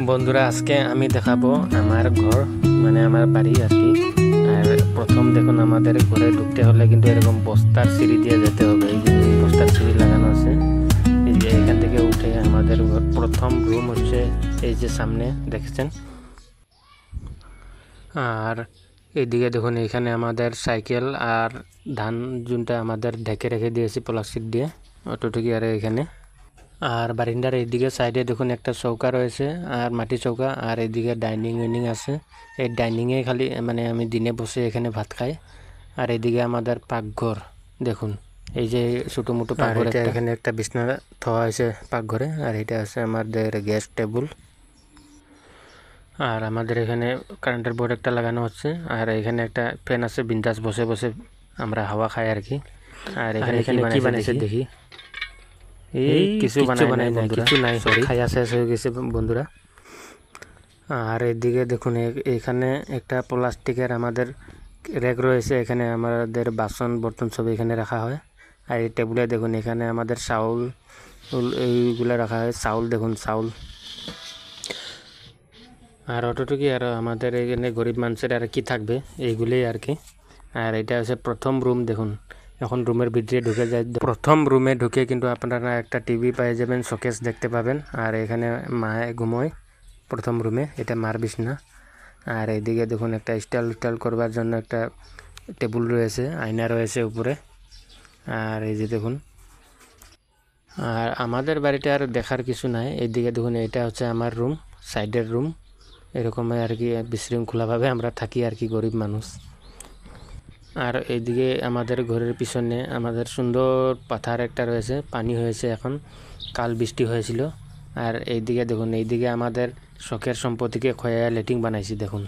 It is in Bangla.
বন্ধুরা আজকে আমি দেখাবো আমার ঘর মানে আমার বাড়ি আর কি। আর প্রথম দেখুন আমাদের ঘরে ঢুকতে হলে কিন্তু এরকম বস্তার সিঁড়ি দিয়ে যেতে হবে। এই যে বস্তার সিঁড়ি লাগানো আছে, এই যে এখান থেকে উঠে আমাদের প্রথম রুম হচ্ছে এই যে সামনে দেখেছেন। আর এইদিকে দেখুন এখানে আমাদের সাইকেল আর ধান জুনটা আমাদের ঢেকে রেখে দিয়েছি প্লাস্টিক দিয়ে অতটুকু। আর এখানে আর বারিন্দার এইদিকে সাইডে দেখুন একটা চৌকা রয়েছে আর মাটি চৌকা, আর এইদিকে ডাইনিং আছে। এই ডাইনিংয়ে খালি মানে আমি দিনে বসে এখানে ভাত খাই। আর এইদিকে আমাদের পাকঘর দেখুন, এই যে ছোটো মোটো পাকঘর, এখানে একটা বিছনা থোয়া হয়েছে পাকঘরে। আর এটা আছে আমাদের গ্যাস টেবিল। আর আমাদের এখানে কারেন্টের বোর্ড একটা লাগানো হচ্ছে। আর এখানে একটা ফ্যান আছে, বিন্দাস বসে বসে আমরা হাওয়া খাই আর কি। আর এখানে কি বানাইছে দেখি। এই কিছু বানাই না, কিছু নাই, খাইয়া শেষ হয়ে গেছে বন্ধুরা। আর এদিকে দেখুন এখানে একটা প্লাস্টিকের আমাদের র্যাক রয়েছে, এখানে আমাদের বাসন বর্তন সব এখানে রাখা হয়। আর এই টেবিলে দেখুন এখানে আমাদের চাউল এইগুলো রাখা হয়, চাউল দেখুন চাউল। আর অতটুকুই, আর আমাদের এখানে গরিব মানুষের আর কি থাকবে এইগুলোই আর কি। আর এটা হচ্ছে প্রথম রুম দেখুন। এখন রুমের ভিতরে ঢুকে যায়, প্রথম রুমে ঢুকে কিন্তু আপনারা একটা টিভি পেয়ে যাবেন, শোকেস দেখতে পাবেন। আর এখানে মায়ে ঘুমোয় প্রথম রুমে, এটা মার বিছনা। আর এইদিকে দেখুন একটা স্টাইল করবার জন্য একটা টেবিল রয়েছে, আয়না রয়েছে উপরে। আর এই যে দেখুন, আর আমাদের বাড়িতে আর দেখার কিছু নাই। এইদিকে দেখুন এটা হচ্ছে আমার রুম, সাইডের রুম। এরকম আর কি বিশৃঙ্খলাভাবে আমরা থাকি আর কি, গরিব মানুষ। আর এইদিকে আমাদের ঘরের পিছনে আমাদের সুন্দর পাথার একটা রয়েছে, পানি হয়েছে এখন, কাল বৃষ্টি হয়েছিল। আর এইদিকে দেখুন, এইদিকে আমাদের শখের সম্পত্তিকে খয়া লেটিং বানাইছি দেখুন।